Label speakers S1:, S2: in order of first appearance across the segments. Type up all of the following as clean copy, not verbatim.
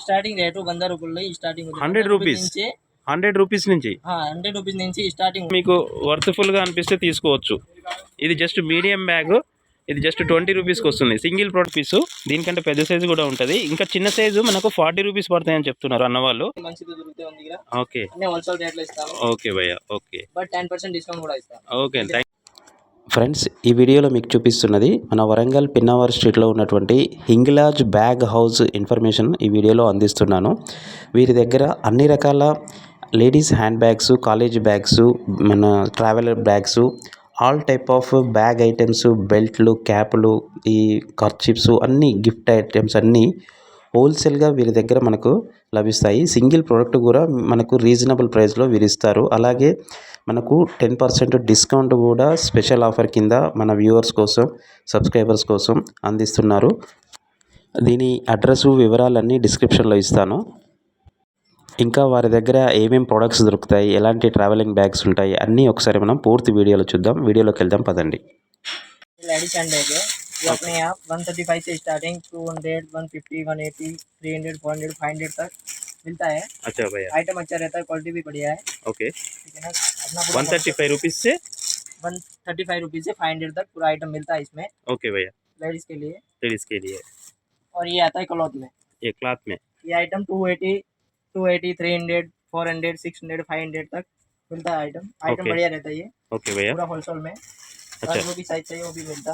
S1: Starting rate 100 రూపాయలు starting
S2: 100 rupees, 100 rupees నుంచి
S1: 100 rupees నుంచి స్టార్టింగ్.
S2: మీకు వర్త్ఫుల్గా అనిపిస్తే తీసుకోవచ్చు. ఇది జస్ట్ మీడియం బ్యాగ్, ఇది జస్ట్ 20 రూపీస్కి వస్తుంది. సింగిల్ ప్రోడక్ట్ పీసు. దీనికంటే పెద్ద సైజు కూడా ఉంటుంది. ఇంకా చిన్న సైజు మనకు 40 రూపీస్ పడతాయని చెప్తున్నారు అన్నవాళ్ళు. ఓకే ఓకే భయ్యా, ఓకే
S1: బట్ 10% డిస్కౌంట్ కూడా ఇస్తాం.
S2: ఓకే ఫ్రెండ్స్, ఈ వీడియోలో మీకు చూపిస్తున్నది మన వరంగల్ పిన్నవర్ స్ట్రీట్లో ఉన్నటువంటి హింగ్లాజ్ బ్యాగ్ హౌస్ ఇన్ఫర్మేషన్ ఈ వీడియోలో అందిస్తున్నాను. వీరి దగ్గర అన్ని రకాల ladies hand bags, college bags, మన traveller bags, all type of bag items, బెల్ట్లు, క్యాప్లు, ఈ కర్చిప్స్, అన్ని గిఫ్ట్ ఐటమ్స్ అన్నీ హోల్సేల్గా వీరి దగ్గర మనకు లభిస్తాయి. సింగిల్ ప్రోడక్ట్ కూడా మనకు రీజనబుల్ ప్రైస్లో వీరిస్తారు. అలాగే మనకు 10% డిస్కౌంట్ కూడా స్పెషల్ ఆఫర్ కింద మన వ్యూవర్స్ కోసం, సబ్స్క్రైబర్స్ కోసం అందిస్తున్నారు. దీని అడ్రస్ వివరాలన్నీ డిస్క్రిప్షన్లో ఇస్తాను. ఇంకా వారి దగ్గర ఏమేమి ప్రోడక్ట్స్ దొరుకుతాయి, ఎలాంటి ట్రావెలింగ్ బ్యాగ్స్ ఉంటాయి అన్నీ ఒకసారి మనం పూర్తి వీడియోలో చూద్దాం. వీడియోలోకి వెళ్దాం పదండి.
S1: लेडीज हैंड बैग है ये अपने यहाँ 135 से स्टार्टिंग 200, 150, 180, 300, 400, 500 तक मिलता है.
S2: अच्छा भैया,
S1: आइटम अच्छा रहता है, क्वालिटी भी बढ़िया है.
S2: ओके,
S1: ठीक है ना. अपना
S2: 135 रुपीस से
S1: 135 रुपीज से 500 तक पूरा आइटम मिलता है इसमें.
S2: ओके भैया,
S1: लेडीज के लिए.
S2: लेडीज के लिए.
S1: और ये आता है क्लॉथ में.
S2: ये क्लॉथ में
S1: ये आइटम 280, 300, 400, 600, 500 तक मिलता है आइटम. आइटम बढ़िया रहता है ये.
S2: ओके भैया,
S1: पूरा होलसेल में.
S2: अच्छा,
S1: जो भी साइज चाहिए वो भी मिलता.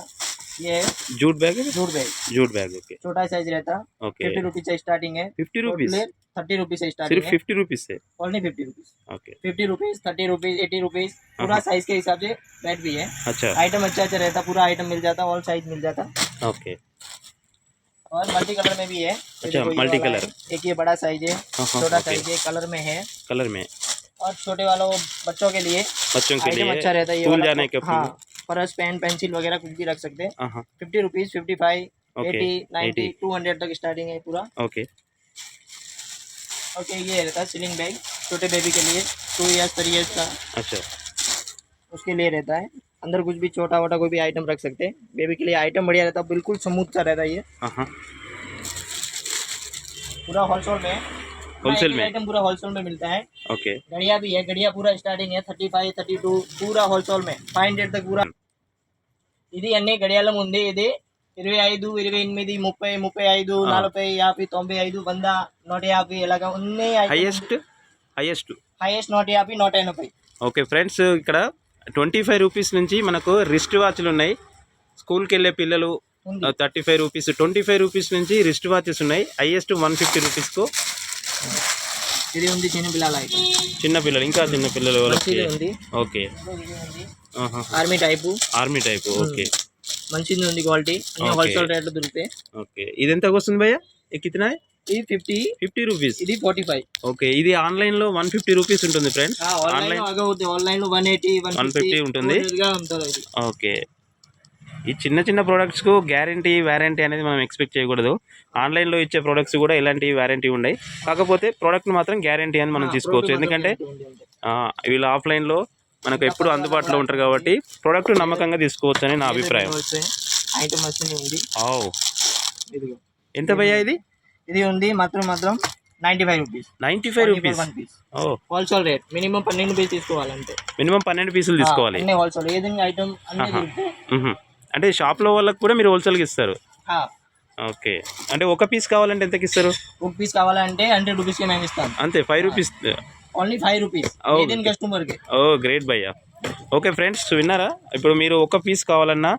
S1: ये
S2: जूट बैग है, जूट बैग ओके.
S1: छोटा साइज रहता.
S2: ओके,
S1: 50 रुपीज से स्टार्टिंग है.
S2: 50 रुपीस,
S1: 30 रुपीज से स्टार्टिंग
S2: सिर्फ 50 रुपीस से.
S1: Only 50 rupees.
S2: Okay,
S1: 50 rupees, 30 rupees, 80 rupees पूरा साइज के हिसाब से रेट भी है.
S2: अच्छा,
S1: आइटम अच्छा अच्छा रहता, पूरा आइटम मिल जाता, ऑल साइज मिल जाता.
S2: ओके,
S1: और मल्टी कलर में भी है.
S2: अच्छा, मल्टी कलर.
S1: एक ये बड़ा साइज है, छोटा साइज है, कलर में है.
S2: कलर में.
S1: और छोटे वालों बच्चों के लिए अच्छा रहता है.
S2: स्कूल जाने के
S1: हाँ, पर्स, पेन, पेंसिल वगैरह कुछ भी रख सकते हैं. 50 रुपीज, 55, 80, 90, 200 तक स्टार्टिंग है पूरा.
S2: ओके
S1: ओके, ये रहता है स्लिंग बैग छोटे बेबी के लिए 2 इयर्स 3 इयर्स का.
S2: अच्छा,
S1: उसके लिए रहता है. अंदर कुछ भी छोटा वोटा कोई भी आइटम रख सकते हैं. बेबी के लिए आइटम बढ़िया रहता है, बिल्कुल स्मूथ सा रहता है ये. पूरा होलसेल में.
S2: होलसेल में
S1: आइटम पूरा होलसेल में मिलता है.
S2: ओके,
S1: घड़िया भी है. घड़िया पूरा स्टार्टिंग है 35, 32 पूरा होलसेल में 500 तक पूरा. ఇది అన్ని గడియాలం ఉంది. ఇది 25, 28, 30, 35, 40, 50, 95, 100, 150 ఇలాగా ఉన్నాయి.
S2: హైయెస్ట్
S1: 150, 180.
S2: ఓకే ఫ్రెండ్స్, ఇక్కడ 25 రూపీస్ నుంచి మనకు రిస్ట్ వాచ్లు ఉన్నాయి. స్కూల్కి వెళ్ళే పిల్లలు 35 రూపీస్, 25 రూపీస్ నుంచి రిస్ట్ వాచెస్ ఉన్నాయి. హైయెస్ట్ 150 రూపీస్కు
S1: ఇది ఉంది. చిన్న పిల్లలు ఇంకా చిన్న పిల్లలు ఉంది.
S2: ఓకే,
S1: ఆర్మీ
S2: టైపు ఓకే,
S1: మంచిది ఉంది. క్వాలిటీ అన్ని హోల్సేల్ రేట్లో దొరుకుతాయి.
S2: ఓకే, ఇది ఎంతకు వస్తుంది భయ్యా? కిतना है?
S1: ఇది 50
S2: రూపీస్.
S1: ఇది 45.
S2: ఓకే, ఇది ఆన్లైన్ లో 150 రూపీస్ ఉంటుంది ఫ్రెండ్స్.
S1: ఆన్లైన్ లో 180,
S2: 150 ఉంటుంది. ఓకే, ఈ చిన్న చిన్న ప్రోడక్ట్స్ కు గ్యారంటీ, వారంటీ అనేది మనం ఎక్స్పెక్ట్ చేయకూడదు. ఆన్లైన్లో ఇచ్చే ప్రోడక్ట్స్ కూడా ఇలాంటి వారంటీ ఉన్నాయి. కాకపోతే ప్రోడక్ట్ మాత్రం గ్యారంటీ అని మనం తీసుకోవచ్చు. ఎందుకంటే వీళ్ళు ఆఫ్లైన్లో మనకు ఎప్పుడు అందుబాటులో ఉంటారు కాబట్టి ప్రోడక్ట్ నమ్మకంగా తీసుకోవచ్చు అని నా అభిప్రాయం. ఎంత భయ్యా ఇది?
S1: ఇది ఉంది మాత్రం 95 rupees.
S2: 95 rupees
S1: wholesale rate. Minimum 12 pieces తీసుకోవాలంటే.
S2: మినిమం 12 పీసులు తీసుకోవాలి.
S1: హోల్సేల్ ఏదైనా ఐటమ్
S2: అంటే షాప్లో వాళ్ళకి కూడా మీరు హోల్సేల్కి ఇస్తారు? ఓకే, అంటే ఒక పీస్ కావాలంటే ఎంతకి ఇస్తారు?
S1: ఒక పీస్ కావాలంటే 100 రూపీస్కి మేము ఇస్తాం.
S2: అంతే, 5 రూపీస్.
S1: ఓన్లీ 5 రూపీస్ కస్టమర్కి.
S2: గ్రేట్ భయ్యా. ఓకే ఫ్రెండ్స్, విన్నారా? ఇప్పుడు మీరు ఒక పీస్ కావాలన్నా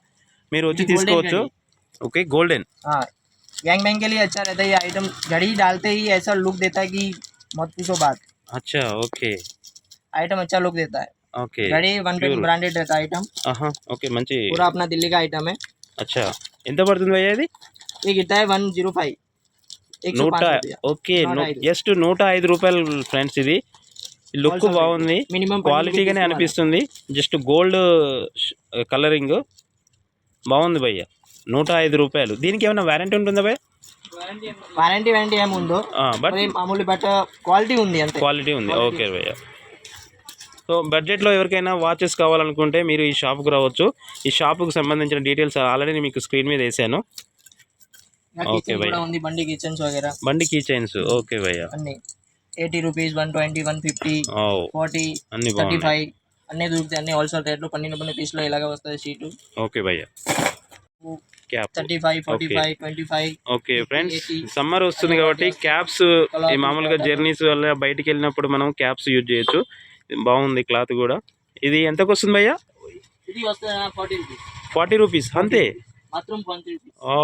S2: మీరు వచ్చి తీసుకోవచ్చు. ఓకే, గోల్డెన్
S1: गैंग बैंग के लिए अच्छा रहता है ये आइटम. घड़ी डालते ही ऐसा लुक देता है कि मत पूछो बात.
S2: अच्छा, ओके,
S1: आइटम अच्छा लुक देता है.
S2: ओके,
S1: घड़ी 110 ब्रांडेड रहता है आइटम.
S2: ओके, మంచి
S1: पूरा अपना दिल्ली का आइटम है.
S2: अच्छा, ఎంత పడుతుంది భయ్యా ఇది?
S1: ये गिरता है 105.
S2: ఓకే, జస్ట్ 105 రూపాయలు ఫ్రెండ్స్. ఇది లుక్ బాగుంది, క్వాలిటీగానే అనిపిస్తుంది. జస్ట్ గోల్డ్ కలరింగ్ బాగుంది భయ్యా. 105 రూపాయలు. దీనికి ఏమైనా వారంటీ ఉంటుందా భయ్యా?
S1: వారంటీ ఏముందో, బట్ మామూలు బట్ క్వాలిటీ ఉంది అంతే.
S2: క్వాలిటీ ఉంది. ఓకే భయ్యా. సో బడ్జెట్లో ఎవరికైనా వాచెస్ కావాలనుకుంటే మీరు ఈ షాప్కి రావచ్చు. ఈ షాపుకు సంబంధించిన డీటెయిల్స్ ఆల్రెడీ మీకు స్క్రీన్ మీద వేసాను. ఓకే భయ్యా.
S1: ఉంది బండి కిచెన్స్ వగేరా
S2: బండి కీ చైన్స్ ఓకే భయ్యా.
S1: అన్ని 80 రూపీస్ 120 150
S2: ఓ
S1: 40
S2: అన్ని బాగున్నాయి.
S1: 35 అన్ని దొరుకుతాయి. అన్ని హోల్సేల్ రేట్లు పన్నెండు పీసులు ఇలాగ వస్తుంది షీటు.
S2: ఓకే భయ్యా. క్యాప్
S1: 35 45 25.
S2: ఓకే ఫ్రెండ్స్, సమ్మర్ వస్తుంది కాబట్టి క్యాప్స్ ఈ మామూలుగా జర్నీస్ వల్ల బయటికి వెళ్ళినప్పుడు మనం క్యాప్స్ యూజ్ చేయొచ్చు. బాగుంది క్లాత్ కూడా. ఇది ఎంతకు వస్తుంది భయ్యా?
S1: ఇది వస్తుంది 40 రూపీస్.
S2: 40 రూపీస్ అంతే.
S1: మాత్రం 40 రూపీస్.
S2: ఓ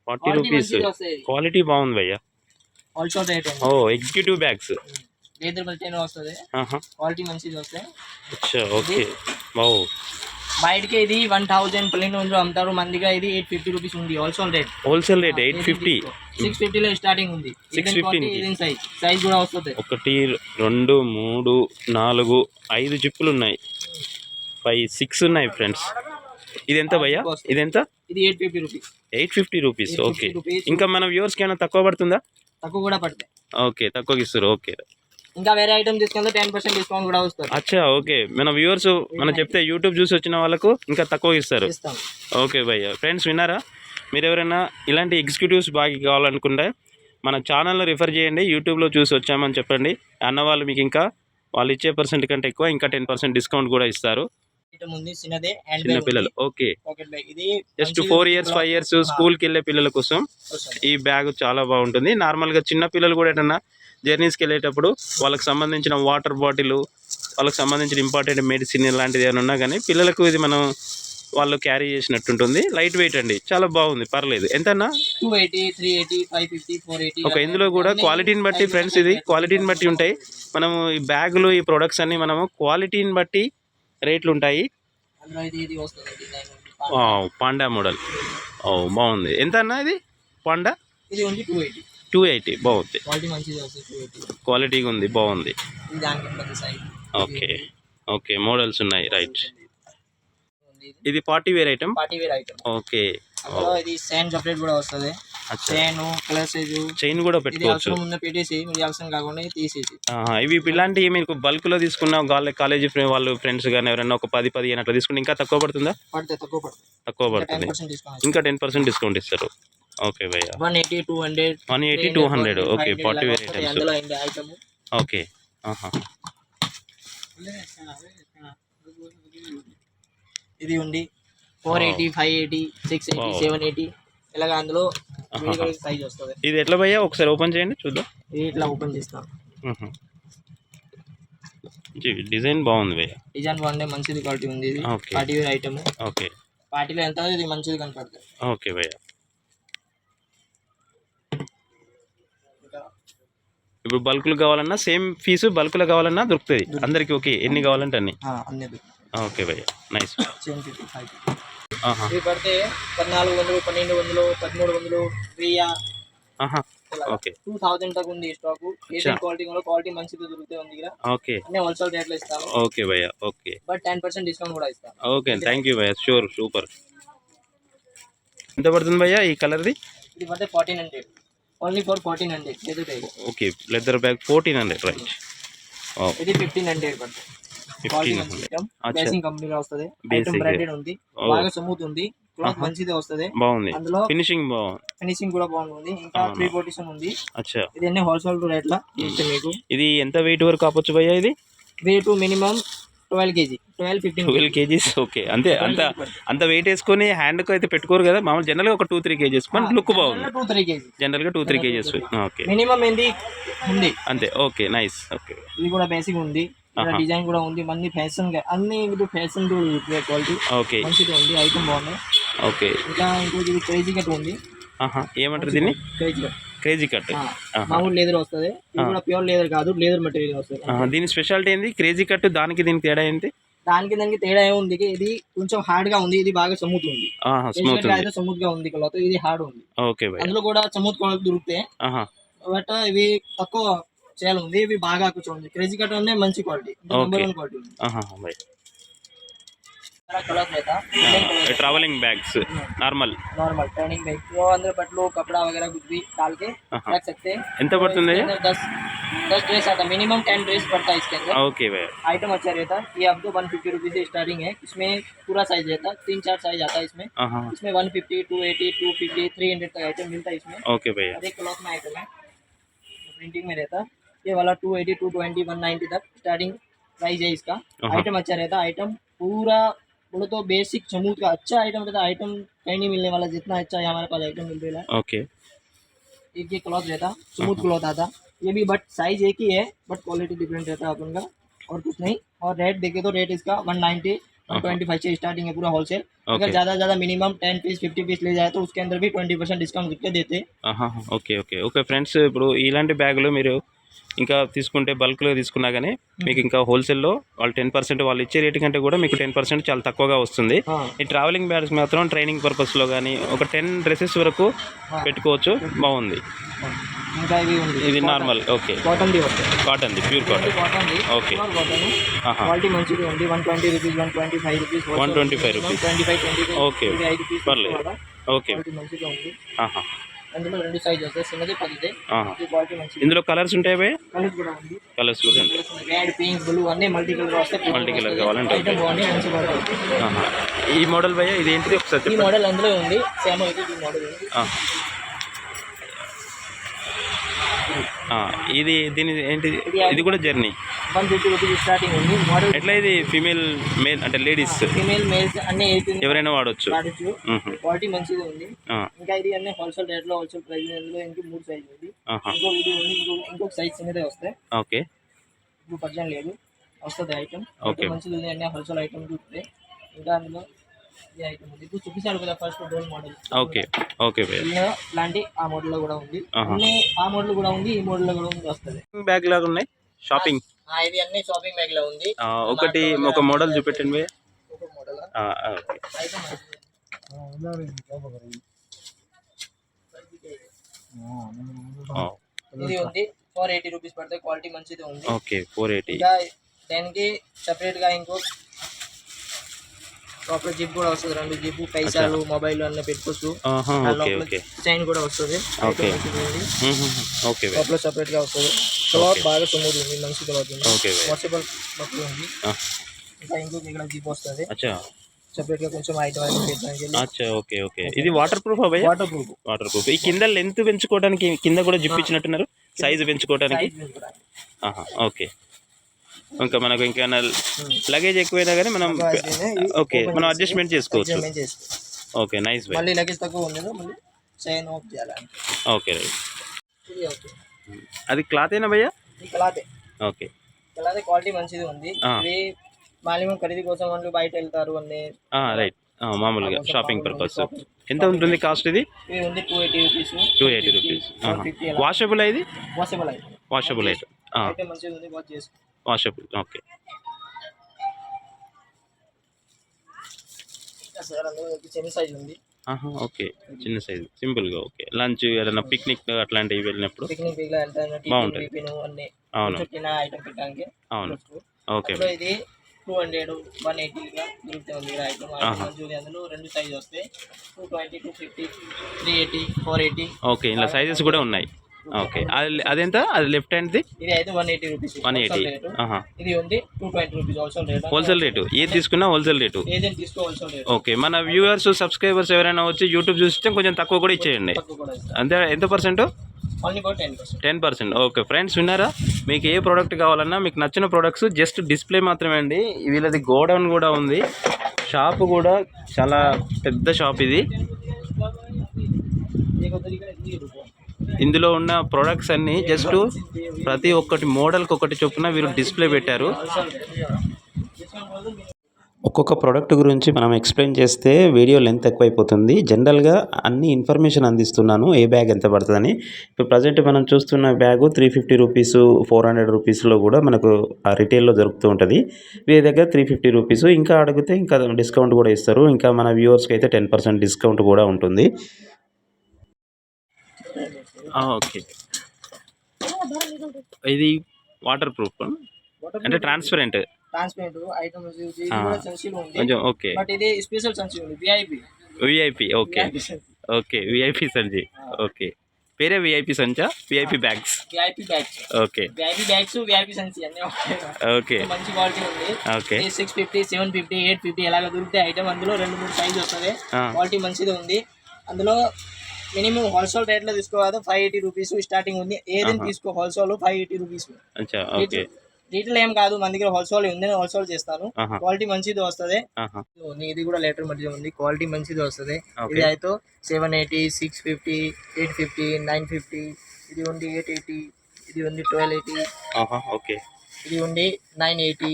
S2: 40 రూపీస్. క్వాలిటీ బాగుంది భయ్యా.
S1: హోల్సేల్ రేట్
S2: ఓ ఎగ్జిక్యూటివ్ బ్యాగ్స్
S1: లేదర్ బల్టైన్ వస్తుంది. క్వాలిటీ మంచిది వస్తాయి.
S2: అచ్చా ఓకే. బావు
S1: బయటకి ఇది 1000 ప్లేన్ ఉంది అమ్ముతారు. మందిగా ఇది 850 రూపీస్ ఉంది హోల్సేల్ రేట్.
S2: 850.
S1: 650 లో స్టార్టింగ్ ఉంది.
S2: 650
S1: సైజ్ కూడా వస్తుంది.
S2: 1 2 3 4 5 జిప్పులు ఉన్నాయి. 5 6 ఉన్నాయి ఫ్రెండ్స్. ఇది ఎంత భయ్యా? ఇది ఎంత?
S1: ఇది 850 రూపీస్.
S2: 850 రూపీస్. ఓకే. ఇంకా మన వ్యూవర్స్కి ఏమైనా తక్కువ పడుతుందా?
S1: తక్కువ కూడా పడతాయి.
S2: ఓకే తక్కువకి ఇస్తారు. ఓకే.
S1: ఇంకా వేరే ఐటమ్ తీసుకుంటే 10% డిస్కౌంట్ కూడా వస్తుంది.
S2: అచ్చా ఓకే. మన వ్యూవర్స్ మనం చెప్తే యూట్యూబ్ చూసి వచ్చిన వాళ్ళకు ఇంకా తక్కువ ఇస్తారు. ఓకే భయ్యా. ఫ్రెండ్స్ విన్నారా? మీరు ఎవరైనా ఇలాంటి ఎగ్జిక్యూటివ్స్ బాగా కావాలనుకుంటే మన ఛానల్ని రిఫర్ చేయండి. యూట్యూబ్లో చూసి వచ్చామని చెప్పండి. అన్న వాళ్ళు మీకు ఇంకా వాళ్ళు ఇచ్చే % కంటే ఎక్కువ ఇంకా 10% డిస్కౌంట్ కూడా ఇస్తారు. చిన్న పిల్లలు ఓకే.
S1: ఇది
S2: జస్ట్ 4 years 5 years స్కూల్కి వెళ్ళే పిల్లల కోసం ఈ బ్యాగ్ చాలా బాగుంటుంది. నార్మల్గా చిన్న పిల్లలు కూడా ఏదన్నా జర్నీస్కి వెళ్ళేటప్పుడు వాళ్ళకి సంబంధించిన వాటర్ బాటిల్, వాళ్ళకి సంబంధించిన ఇంపార్టెంట్ మెడిసిన్ ఇలాంటిది ఏమైనా ఉన్నా కానీ పిల్లలకు ఇది మనం వాళ్ళు క్యారీ చేసినట్టుంటుంది. లైట్ వెయిట్ అండి, చాలా బాగుంది, పర్లేదు. ఎంతన్నా?
S1: 280 380 550 480.
S2: ఓకే. ఇందులో కూడా క్వాలిటీని బట్టి ఫ్రెండ్స్, ఇది క్వాలిటీని బట్టి ఉంటాయి. మనము ఈ బ్యాగులు ఈ ప్రొడక్ట్స్ అన్ని మనము క్వాలిటీని బట్టి రేట్లు ఉంటాయి. Panda model. ఓ బాగుంది. ఎంత అన్న ఇది పాండా?
S1: ఇది ఉంది
S2: 280. బాగుంది.
S1: క్వాలిటీ మంచిది వస్తుంది. 280
S2: క్వాలిటీగా ఉంది, బాగుంది.
S1: ఇది దానికి పెద్ద సైజ్.
S2: Okay okay. మోడల్స్ ఉన్నాయి. రైట్. ఇది పార్టీ వేర్ ఐటమ్. ఓకే.
S1: ఇది చైన్ సెపరేట్ కూడా వస్తుంది. చైన్ ప్లస్
S2: చైన్ కూడా పెట్టుకోవచ్చు.
S1: ముందు పెట్టేసి మీరు అవసరం కాకుండా తీసేసి
S2: ఇవి ఇలాంటివి మీకు బల్క్ లో తీసుకున్న కాలేజీ వాళ్ళు ఫ్రెండ్స్ కానీ ఎవరైనా ఒక 10-15 అట్లా తీసుకుంటే ఇంకా తక్కువ పడుతుందా? తక్కువ పడుతుంది. ఇంకా 10% డిస్కౌంట్ ఇస్తారు. ఓకే భయ్యా.
S1: 180
S2: 200. Okay. Party wear items. Okay.
S1: ఇది ఉంది 480 580 680 780 ఇలాగా అందులో సైజ్ వస్తుంది.
S2: ఇది ఎట్లా భయ్యా? ఒకసారి ఓపెన్ చేయండి చూద్దాం.
S1: ఇది ఇట్లా ఓపెన్ చేస్తాం.
S2: డిజైన్ బాగుంది భయ్యా.
S1: డిజైన్ బాగుంది, మంచిది క్వాలిటీ ఉంది. ఇది పార్టీ వేర్ ఐటమ్.
S2: ఓకే.
S1: పార్టీలో ఎంత ఇది మంచిది కనపడుతుంది.
S2: ఓకే భయ్యా. ఇప్పుడు బల్క్లు కావాలన్నా సేమ్ ఫీజు, బల్క్లో కావాలన్నా దొరుకుతుంది అందరికి. ఓకే. ఎన్ని కావాలంటే అన్ని. ఓకే భయ్యా. నైస్.
S1: ఇవి పడితే 1400 1200 1300 1000
S2: ఓకే.
S1: 2000 దాకా ఉంది స్టాక్. క్వాలిటీ మంచిది దొరుకుతుంది మన దగ్గర.
S2: ఓకే.
S1: అన్ని హోల్సేల్ రేట్లో ఇస్తాను.
S2: ఓకే భయ్యా. ఓకే.
S1: బట్ 10% డిస్కౌంట్ కూడా ఇస్తాను.
S2: ఓకే. థ్యాంక్ యూ భయ్యా. షూర్. సూపర్. ఎంత పడుతుంది భయ్యా ఈ కలర్ది?
S1: ఇది పడితే 1400. Only for 1400. Leather bag.
S2: Okay. Leather bag 1400. Right.
S1: ఇది 1500 పడుతుంది. కంపెనీలో వస్తుంది. ఐటమ్ బ్రాండెడ్ ఉంది, బాగా స్మూత్ ఉంది, క్లాత్ మంచిదే వస్తుంది.
S2: బాగుంది.
S1: అందులో ఫినిషింగ్ కూడా బాగుంది. ఇంకా 3 పొజిషన్ ఉంది.
S2: అచ్చా.
S1: ఇది అన్ని హోల్సేల్ రేట్ లా ఇస్తే మీకు.
S2: ఇది ఎంత వెయిట్ వరకు కావచ్చు భయ్యా? ఇది
S1: wait minimum 12 kg 12
S2: kgs. Okay. అంతే. అంత వెయిట్ వేసుకొని హ్యాండ్కు అయితే పెట్టుకోరు కదా మామూలు. జనరల్గా ఒక 2-3 kgs. మన లుక్ బాగుంది.
S1: 2-3 kg
S2: జనరల్గా 2-3 kgs. ఓకే.
S1: మినిమం ఏంది ఉంది
S2: అంతే. ఓకే. నైస్. ఓకే.
S1: ఇది కూడా బేసిక్ ఉంది. డిజైన్ కూడా ఉంది. మంది ఫ్యాషన్ అన్ని ఫ్యాషన్ క్వాలిటీ.
S2: ఓకే.
S1: మంచిగా ఉంది. ఐటమ్ బాగుంది.
S2: ఓకే.
S1: ఇంకా ఇంకోటి క్రేజీ కట్ ఉంది.
S2: ఏమంటారు దీన్ని? Crazy cut.
S1: మామూలు లేదర్ వస్తుంది. ఇది కూడా ప్యూర్ లేదర్ కాదు, లేదర్ మెటీరియల్ వస్తుంది.
S2: దీని స్పెషాలిటీ ఏంది? క్రేజీ కట్ దానికి దీనికి తేడా ఏంటి?
S1: దానికి తేడా ఏముంది? ఇది కొంచెం హార్డ్ గా ఉంది, ఇది బాగా స్మూత్ ఉంది. స్మూత్ గా ఉంది క్లాత్, ఇది హార్డ్ ఉంది.
S2: ఓకే.
S1: అందులో కూడా స్మూత్ క్లాత్ దొరుకుతాయి. బట్ ఇవి తక్కువ చేయాలి ఉంది. ఇవి బాగా కూర్చోండి. క్రేజీ కట్ ఉంది, మంచి క్వాలిటీ, నెంబర్ 1 క్వాలిటీ ఉంది.
S2: Travelling bags normal
S1: training bag वो अंदर पटलो कपड़ा वगैरह कुछ भी डाल के रख सकते हैं.
S2: ఎంత పడుతుంది?
S1: 10 10 ड्रेस आता है, मिनिमम 10 ड्रेस पड़ता है इसके अंदर।
S2: ओके भैया
S1: आइटम अच्छा रहता है। ये आपको 150 रुपीज से स्टार्टिंग है। इसमें पूरा साइज रहता है, 3-4 साइज आता है इसमें।
S2: हाँ
S1: इसमें 150, 280, 250, 300 तक आइटम मिलता है इसमें।
S2: ओके भैया
S1: और एक क्लॉथ में आइटम है, प्रिंटिंग में रहता है। ये वाला 280, 220, 190 तक स्टार्टिंग प्राइस है इसका। आइटम अच्छा रहता है। आइटम पूरा बोलो तो बेसिक स्मूथ का अच्छा आइटम रहता है। आइटम कहीं नहीं मिलने वाला जितना अच्छा है हमारे पास आइटम मिल रहा है।
S2: ओके
S1: एक ये क्लॉथ रहता, स्मूथ क्लॉथ आता। ये भी बट साइज एक ही है, बट क्वालिटी डिफरेंट रहता है अपन का, और कुछ नहीं। और रेट देखे तो रेट इसका 190, 125 से स्टार्टिंग है पूरा होलसेल। अगर ज़्यादा ज़्यादा मिनिमम 10 पीस 50 पीस ले जाए तो उसके अंदर भी 20% डिस्काउंट करके देते हैं।
S2: ఓకే ఓకే ఓకే ఫ్రెండ్స్, ఇప్పుడు ఇలాంటి బ్యాగులు మీరు ఇంకా తీసుకుంటే బల్క్లో తీసుకున్నా కానీ మీకు ఇంకా హోల్సేల్లో వాళ్ళు 10% వాళ్ళు ఇచ్చే రేటు కంటే కూడా మీకు 10% చాలా తక్కువగా వస్తుంది. ఈ ట్రావెలింగ్ బ్యాగ్స్ మాత్రం ట్రైనింగ్ పర్పస్లో కానీ ఒక 10 డ్రెస్సెస్ వరకు పెట్టుకోవచ్చు. బాగుంది.
S1: ఇంకా ఇవి ఉంది,
S2: ఇది నార్మల్. ఓకే
S1: కాటన్ది వస్తాయి,
S2: కాటన్ది, ప్యూర్ కాటన్.
S1: కాటన్ది.
S2: ఓకే
S1: కాటన్ క్వాలిటీ మంచిగా ఉంది. 120 rupees, 125 rupees,
S2: 125 rupees,
S1: 25
S2: okay
S1: 25 pieces
S2: పర్లేదు. ఓకే
S1: క్వాలిటీ మంచిగా ఉంది.
S2: ఆహా.
S1: అందులో రెండు సైజ్ వస్తాయి, చిన్నది పెద్దది. ఇది క్వాలిటీ మంచిది.
S2: ఇందులో కలర్స్ ఉంటాయి భయ్యా?
S1: కలర్స్ కూడా ఉంది,
S2: కలర్స్ కూడా ఉంటాయి.
S1: రెడ్, పింక్, బ్లూ అన్ని మల్టీ కలర్ వస్తాయి.
S2: మల్టీ కలర్ కావాలంటే
S1: ఐటమ్ బాగుంది, మంచి మోడల్.
S2: ఈ మోడల్ భయ్యా ఇది ఏంటిది ఒకసారి
S1: ఈ
S2: చెప్పండి.
S1: మోడల్ అందులో ఉంది, సేమ్ ఇది ఈ మోడల్ ఉంది.
S2: ఇది దీని ఏంటిది? ఇది కూడా జర్నీ
S1: 150 రూపీస్ స్టార్టింగ్ ఉంది. మోడల్
S2: ఎట్లా? ఇది ఫీమేల్ మేల్ అంటే లేడీస్
S1: ఫీమేల్ మేల్స్ అన్ని
S2: ఎవరైనా వాడచ్చు.
S1: క్వాలిటీ మంచిగా ఉంది. ఇంకా ఇది అన్ని హోల్సేల్ రేట్ లో, హోల్సేల్ ప్రైస్ అందులో ఇంకో 3 సైజ్ ఉంది. ఇంకో ఇది ఉంది, ఇంకొక సైజ్ చిన్నదే వస్తాయి.
S2: ఓకే,
S1: ఇప్పుడు పర్జన్ లేదు, వస్తుంది ఐటమ్.
S2: ఓకే
S1: మంచిది ఉంది, అన్ని హోల్సేల్ ఐటమ్ చూస్తే. ఇంకా అందులో ఈ ఐటమ్ ఉంది, ఇప్పుడు చూపిస్తాడు కదా first doll model.
S2: Okay okay
S1: ఇలాంటి ఆ మోడల్ లో కూడా ఉంది, అన్ని ఆ మోడల్ కూడా ఉంది, ఈ మోడల్ లో కూడా ఉంది, వస్తుంది.
S2: బ్యాగ్ లాగా ఉన్నాయి. షాపింగ్
S1: ఇది అన్ని షాపింగ్ బ్యాగ్ లో ఉంది.
S2: ఒకటి ఒక మోడల్ చూపెట్టండి.
S1: ఒక మోడల్ ఇది ఉంది, 480 రూపీస్ పడతాయి. క్వాలిటీ మంచిది ఉంది.
S2: ఓకే 480.
S1: ఇంకా దానికి సెపరేట్ గా ఇంకో ప్రాపర్ జిప్ కూడా వస్తుంది. 2 జిప్, పైసలు, మొబైల్ అన్నీ పెట్టుకోవచ్చు. చైన్ కూడా వస్తుంది. ప్రాపర్ సెపరేట్ గా వస్తుంది. క్లాత్ బాగా స్మూత్ ఉంది, మంచి క్లాత్ ఉంది, వాషబుల్ క్లాత్ ఉంది. ఇంకా ఇంకొక ఇక్కడ జిప్ వస్తుంది సెపరేట్ గా, కొంచెం ఐటమ్ పెట్టడానికి.
S2: Okay okay. ఇది waterproof?
S1: Waterproof.
S2: Waterproof. ఈ కింద లెంత్ పెంచుకోవడానికి కింద కూడా జిప్ ఇచ్చినట్టున్నారు, సైజు పెంచుకోవడానికి. ఓకే. ఇంకా మనకు ఇంకా లగేజ్ ఎక్కువైనా కానీ మనం ఓకే మనం అడ్జస్ట్మెంట్ చేసుకోవచ్చు. Okay nice by.
S1: మళ్ళీ లగేజ్ తక్కువ ఉండదు, మళ్ళీ చైన్ ఆఫ్ చేయాలి.
S2: Okay right. అది క్లాత్ ఏనా భయ్యా?
S1: క్లాతే.
S2: ఓకే,
S1: క్లాత్ క్వాలిటీ మంచిది ఉంది. ఇది మామూలుగా ఖరీదు కోసం వాళ్ళు బయట వెళ్తారు అన్నీ.
S2: రైట్, మామూలుగా షాపింగ్ పర్పస్. ఎంత ఉంటుంది కాస్ట్? ఇది
S1: ఉంది 280 రూపీస్.
S2: 280 రూపీస్. వాషబుల్ ఇది?
S1: వాషబుల్ అయితే,
S2: వాషబుల్ అయితే
S1: మంచిది ఉంది, వాష్ చేసుకో.
S2: వాషబుల్. ఓకే
S1: చిన్న సైజ్ ఉంది.
S2: ఓకే, చిన్న సైజ్, సింపుల్గా. ఓకే, లంచ్ ఏదైనా పిక్నిక్ అట్లాంటివి వెళ్ళినప్పుడు బాగుంటుంది. అవును అవును. ఓకే,
S1: ఇది 200, 180 దొరుకుతుంది ఐటమ్. అందులో రెండు సైజ్ వస్తాయి, 220, 250, 380, 480.
S2: ఓకే, ఇలా సైజెస్ కూడా ఉన్నాయి. ఓకే, అదెంత? అది లెఫ్ట్ హ్యాండ్ది?
S1: ఇది అయితే 180 రూపీస్.
S2: 180.
S1: ఇది ఉంది 220 rupees wholesale rate.
S2: Wholesale rate ఏది తీసుకున్నా హోల్సేల్ రేటు.
S1: ఏదైనా తీసుకో హోల్సేల్ రేట్.
S2: ఓకే, మన వ్యూవర్స్ సబ్స్క్రైబర్స్ ఎవరైనా వచ్చి యూట్యూబ్ చూస్తే కొంచెం తక్కువ కూడా ఇచ్చేయండి. అంతే. ఎంత పర్సెంట్? 10%. ఓకే ఫ్రెండ్స్, విన్నారా? మీకు ఏ ప్రోడక్ట్ కావాలన్నా మీకు నచ్చిన ప్రోడక్ట్స్ జస్ట్ డిస్ప్లే మాత్రమే అండి. వీళ్ళది గోడౌన్ కూడా ఉంది, షాప్ కూడా చాలా పెద్ద షాప్ ఇది. ఇందులో ఉన్న ప్రోడక్ట్స్ అన్నీ జస్ట్ ప్రతి ఒక్కటి మోడల్కి ఒకటి చొప్పున వీరు డిస్ప్లే పెట్టారు. ఒక్కొక్క ప్రోడక్ట్ గురించి మనం ఎక్స్ప్లెయిన్ చేస్తే వీడియో లెంత్ ఎక్కువైపోతుంది. జనరల్గా అన్ని ఇన్ఫర్మేషన్ అందిస్తున్నాను, ఏ బ్యాగ్ ఎంత పడుతుందని. ఇప్పుడు ప్రజెంట్ మనం చూస్తున్న బ్యాగు 350 రూపీస్, 400 రూపీస్లో కూడా మనకు రిటైల్లో దొరుకుతూ ఉంటుంది. వీరి దగ్గర 350 రూపీస్. ఇంకా అడిగితే ఇంకా డిస్కౌంట్ కూడా ఇస్తారు. ఇంకా మన వ్యూవర్స్కి అయితే 10% డిస్కౌంట్ కూడా ఉంటుంది. ఓకే, ఇది వాటర్ ప్రూఫ్ అంటే ట్రాన్స్పరెంట్
S1: ఐటమ్ ఉంది.
S2: ఓకే,
S1: బట్ ఇది స్పెషల్ సంచి ఉంది, విఐపి.
S2: ఓకే ఓకే, విఐపి సంచి. ఓకే, వేరే విఐపి సంచా VIP bags
S1: VIP bags,
S2: okay
S1: VIP bags, VIP సంచి అన్నీ ఉంటాయి.
S2: ఓకే
S1: మంచి క్వాలిటీ ఉంది.
S2: ఓకే
S1: 650, 750, 850 ఎలాగ దొరికితే ఐటమ్. అందులో 2-3 సైజ్ వస్తుంది. క్వాలిటీ మంచిది ఉంది. అందులో మినిమం హోల్సేల్ రేట్లో తీసుకోవాలి. 580 రూపీస్ స్టార్టింగ్ ఉంది. ఏదైనా తీసుకో హోల్సేల్ 580 రూపీస్.
S2: ఓకే
S1: రీటైల్ ఏం కాదు, మన దగ్గర హోల్సేల్ ఉంది. నేను హోల్సేల్ చేస్తాను. క్వాలిటీ మంచిది వస్తుంది. ఇది కూడా లీటర్ మధ్య ఉంది. క్వాలిటీ మంచిది వస్తుంది. ఇది అయితే 780, 650, 850, 950, ఇది ఉంది 880, ఇది ఉంది 1280,
S2: ఓకే
S1: ఇది ఉంది 980,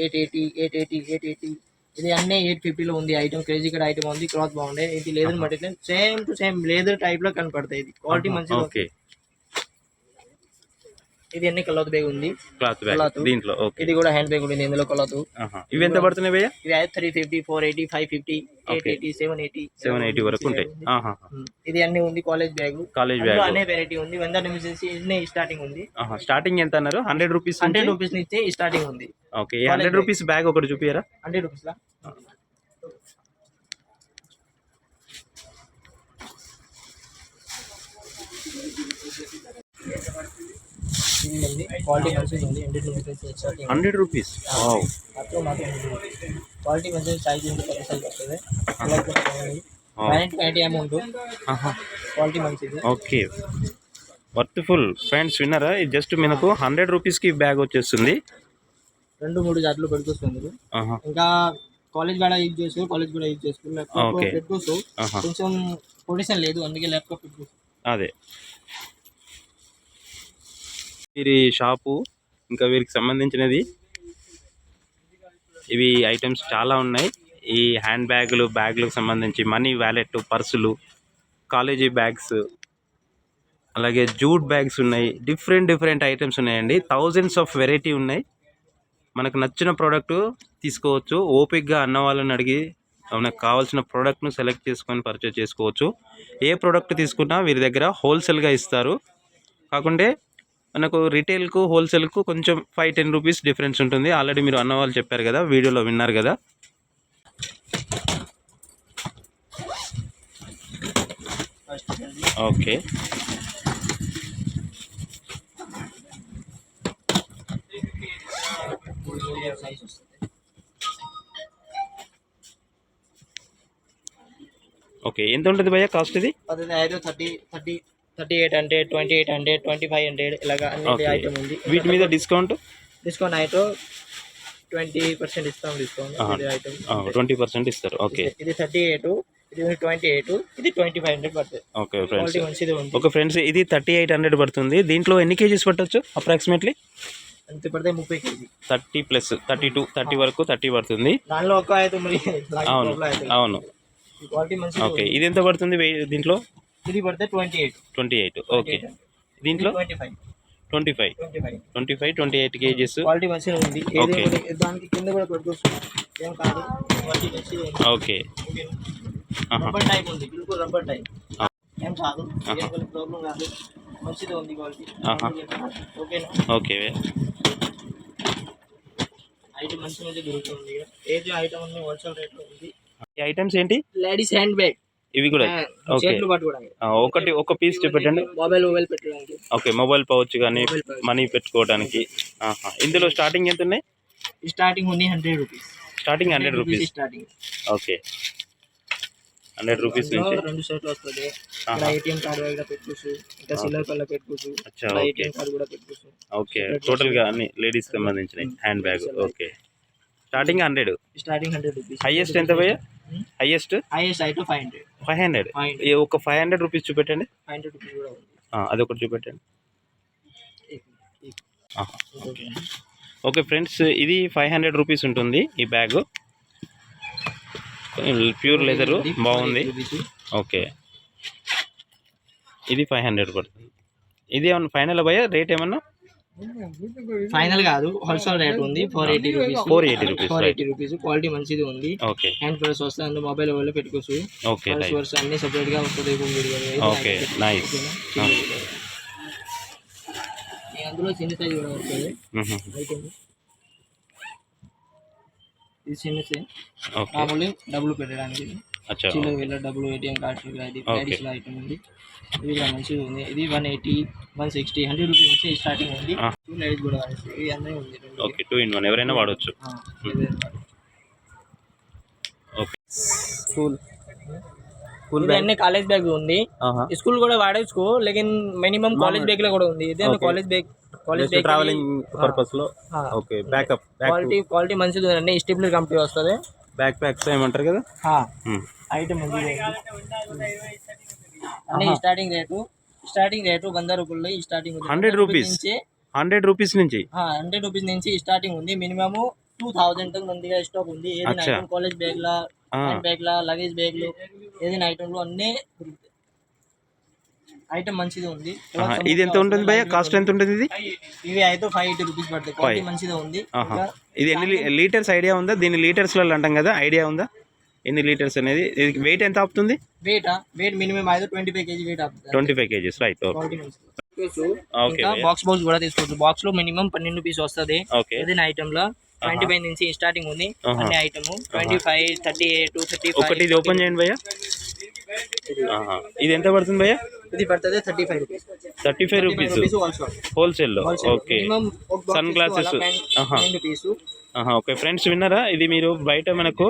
S1: 880, 880. ఇది అన్నీ 850లో ఉంది. ఐటమ్ క్రేజీ కట్ ఐటమ్ ఉంది. క్లాత్ బాగుంది. ఇది leather material same to same leather type లో కనపడతాయి. ఇది క్వాలిటీ మంచిది.
S2: ఓకే
S1: ఇది అన్ని క్లాత్ బ్యాగ్ ఉంది.
S2: క్లాత్ బ్యాగ్ దీంట్లో. ఓకే
S1: ఇది కూడా హ్యాండ్ బ్యాగ్ ఉంది. ఇందులో క్లాత్.
S2: ఇవి ఎంత పడుతున్నాయి భయ్యా?
S1: ఇవి 350, 480, 550, 880, 780
S2: వరకు ఉంటాయి.
S1: ఇది అన్ని ఉంది. కాలేజ్ బ్యాగ్ అనే వెరైటీ ఉంది. 100 నిమిషం స్టార్టింగ్ ఉంది.
S2: స్టార్టింగ్ ఎంత అన్నారు? 100 రూపీస్.
S1: 100 రూపీస్ నుంచి స్టార్టింగ్ ఉంది.
S2: ఓకే 100 రూపీస్ బ్యాగ్ ఒకటి చూపియరా?
S1: 100 రూపీస్ లా క్వాలిటీ మంచిది ఉంది.
S2: 100 రూపీస్.
S1: క్వాలిటీ మంచిది. సైజ్ ఉంది. పెద్ద సైజ్ వస్తుంది. అమౌంట్. క్వాలిటీ మంచిది.
S2: Okay worthful friends. విన్నారా? ఇది జస్ట్ మనకు 100 రూపీస్కి బ్యాగ్ వచ్చేస్తుంది.
S1: 2-3 జాతులు పెట్టుకోవచ్చు. ఇంకా కాలేజ్ కూడా యూజ్ చేసుకో, కాలేజ్ కూడా యూజ్ చేసుకో. ల్యాప్టాప్ పెట్టుకోవచ్చు. కొంచెం పొజిషన్ లేదు, అందుకే ల్యాప్టాప్ పెట్టుకోవచ్చు.
S2: అదే వీరి షాపు. ఇంకా వీరికి సంబంధించినది ఇవి ఐటమ్స్ చాలా ఉన్నాయి. ఈ హ్యాండ్ బ్యాగులకు సంబంధించి మనీ వ్యాలెట్, పర్సులు, కాలేజీ బ్యాగ్స్, అలాగే జూట్ బ్యాగ్స్ ఉన్నాయి. డిఫరెంట్ ఐటమ్స్ ఉన్నాయండి. థౌజండ్స్ ఆఫ్ వెరైటీ ఉన్నాయి. మనకు నచ్చిన ప్రోడక్ట్ తీసుకోవచ్చు. ఓపిక్గా అన్న వాళ్ళని అడిగి మనకు కావాల్సిన ప్రోడక్ట్ను సెలెక్ట్ చేసుకొని పర్చేజ్ చేసుకోవచ్చు. ఏ ప్రోడక్ట్ తీసుకున్నా వీరి దగ్గర హోల్సేల్గా ఇస్తారు. కాకుంటే మనకు రిటైల్కు హోల్సేల్కు కొంచెం 5-10 రూపీస్ డిఫరెన్స్ ఉంటుంది. ఆల్రెడీ మీరు అన్న వాళ్ళు చెప్పారు కదా, వీడియోలో విన్నారు కదా. ఓకే ఓకే ఎంత ఉంటుంది భయ్యా కాస్ట్? ఇది
S1: 3800, 2800, 2500 ఇలాగా అన్ని ఐటమ్ ఉంది.
S2: వీటి మీద డిస్కౌంట్
S1: అయితే 20% ఇస్తాం. డిస్కౌంట్
S2: 20% ఇస్తారు. ఓకే
S1: ఇది 38, ఇది 28, ఇది 2500 పడుతుంది.
S2: Okay friends.
S1: మంచిది ఉంది.
S2: ఓకే ఫ్రెండ్స్, ఇది 3800 పడుతుంది. దీంట్లో ఎన్ని కేజీస్ పట్టవచ్చు అప్రాక్సిమేట్లీ?
S1: అంతే పడితే 30 కేజీ.
S2: 30 ప్లస్ 32, 30 వరకు 30 పడుతుంది.
S1: దానిలో ఒక ఐటమ్ మరి.
S2: అవును.
S1: క్వాలిటీ మంచిది.
S2: ఓకే ఇది ఎంత పడుతుంది దీంట్లో?
S1: ఇది పడితే 28.
S2: ఓకే దీంట్లో 25 కేజీస్.
S1: క్వాలిటీ మంచిగా ఉంది. దానికి కింద కూడా పెట్టుకోవచ్చు. ఏం కాదు, క్వాలిటీ మంచిగా ఉంది.
S2: ఓకే
S1: రబ్బర్ టైప్ ఉంది. బిల్కుల్ రబ్బర్ టైప్. ఏం కాదు, ప్రాబ్లం కాదు. మంచిగా ఉంది క్వాలిటీ. ఓకేనా?
S2: ఓకే
S1: ఐటమ్ మంచిగా దొరుకుతుంది. ఏది ఐటమ్ ఉంది హోల్సేల్ రేట్లో ఉంది.
S2: ఈ ఐటమ్స్ ఏంటి?
S1: Ladies hand bag.
S2: ఇవి కూడా ఒక పీస్ చూపెట్టండి.
S1: మొబైల్ పెట్టడానికి.
S2: ఓకే మొబైల్ పౌచ్ కానీ మనీ పెట్టుకోవడానికి. ఇందులో స్టార్టింగ్ ఎంత ఉన్నాయి?
S1: స్టార్టింగ్ ఉంది 100 rupees.
S2: Starting 100 rupees. Okay 100 rupees నుంచి
S1: 2 సెట్లు వస్తుంది. ఏటీఎం కార్డు కూడా పెట్టుకోవచ్చు. ఇంకా సిల్వర్ కలర్ పెట్టుకోవచ్చు. ఏటీఎం కార్డు కూడా పెట్టుకోవచ్చు.
S2: ఓకే టోటల్ గా అన్ని లేడీస్ సంబంధించినవి hand bag. Okay starting 100
S1: rupees.
S2: Highest ఎంత భయ్యా? హైయెస్ట్
S1: అయితే
S2: 500. ఒక 500 రూపీస్ చూపెట్టండి.
S1: 500 రూపీస్ కూడా ఉంది.
S2: అదొకటి చూపెట్టండి. ఓకే ఫ్రెండ్స్, ఇది 500 రూపీస్ ఉంటుంది ఈ బ్యాగ్. ప్యూర్ లెదర్ బాగుంది. ఓకే ఇది 500 పడుతుంది. ఇది ఏమన్నా ఫైనల్ భయ్యా రేట్ ఏమన్నా?
S1: ఫైనల్ కాదు, హోల్సేల్ రేట్ ఉంది. 480 రూపీస్. క్వాలిటీ మంచిది ఉంది.
S2: ఓకే
S1: హ్యాండ్ ప్రెస్ వస్తుంది. అందులో మొబైల్ వాళ్ళు పెట్టుకోవచ్చు.
S2: ఓకే
S1: అన్ని సెపరేట్ గా వస్తుంది.
S2: Okay nice.
S1: అందులో చిన్న సైజ్ కూడా వస్తుంది. ఇది చిన్న సైజ్ మామూలు డబ్బులు పెట్టడానికి.
S2: అచ్చా
S1: చిల్లర వీళ్ళ డబ్బులు ఏటీఎం కార్డ్స్ ఇది ట్రెడిషనల్ ఐటమ్ ఉంది. ఇది కూడా మంచిగా ఉంది. ఇది 180 160 100 రూపీస్ నుంచి స్టార్టింగ్ ఉంది. 2 లైట్స్ కూడా ఇవి అన్నీ ఉంది.
S2: ఓకే 2 in 1 ఎవరైనా వాడవచ్చు. ఓకే స్కూల్
S1: ఇది అన్ని కాలేజ్ బ్యాగ్ ఉంది. స్కూల్ కూడా వాడచ్చు లేకిన్ మినిమం కాలేజ్ బ్యాగ్ లో కూడా ఉంది. ఇది కాలేజ్ బ్యాగ్
S2: ట్రావెలింగ్ పర్పస్ లో. ఓకే బ్యాకప్
S1: క్వాలిటీ మంచిది ఉంది. అన్ని స్టేప్లర్ కంపెనీ వస్తుంది.
S2: బ్యాక్ ప్యాక్స్ ఏమంటారు కదా
S1: ఐటమ్ ఉంది. అన్ని స్టార్టింగ్ రేటు 100 రూపాయలు స్టార్టింగ్ ఉంది.
S2: 100 రూపీస్ నుంచి 100 రూపీస్ నుంచి
S1: స్టార్టింగ్ ఉంది. మినిమం 2000 మందిగా స్టాక్ ఉంది. ఏదైనా ఐటమ్ కాలేజ్ బ్యాగ్ లా, హ్యాండ్ బ్యాగ్ లా, లగేజ్ బ్యాగ్ లు, ఏదైనా ఐటమ్ లో అన్నీ ఐటమ్ మంచిగా ఉంది.
S2: ఇది ఎంత ఉంటుంది భయ్యా, కాస్ట్ ఎంత ఉంటుంది ఇది?
S1: ఇవి అయితే 580 రూపీస్ పడుతుంది. క్వాలిటీ మంచిగా ఉంది.
S2: ఇది ఎన్ని లీటర్స్ ఐడియా ఉందా? దీన్ని లీటర్స్ లో అంటాం కదా, ఐడియా ఉందా ఎన్ని లీటర్స్ అనేది? వెయిట్ ఎంత ఆపుతుంది?
S1: వెయిట్ మినిమం 25 kg వెయిట్ ఆపుతుంది.
S2: 25 kgs రైట్.
S1: బాక్స్ కూడా తీసుకోవచ్చు. బాక్స్ లో మినిమం 12 పీస్ వస్తుంది. ఏదైనా ఐటమ్ లో 25 నుంచి స్టార్టింగ్ ఉంది. అన్ని ఐటమ్ 25 38 35.
S2: ఒకటి ఇది ఓపెన్ చేయండి భయ్యా. ఇది ఎంత పడుతుంది భయ్యా?
S1: ఇది పడుతుంది 35 రూపీస్.
S2: 35 రూపీస్ హోల్సేల్ లో. Okay sun glasses. Okay friends విన్నారా? ఇది మీరు బయట మనకు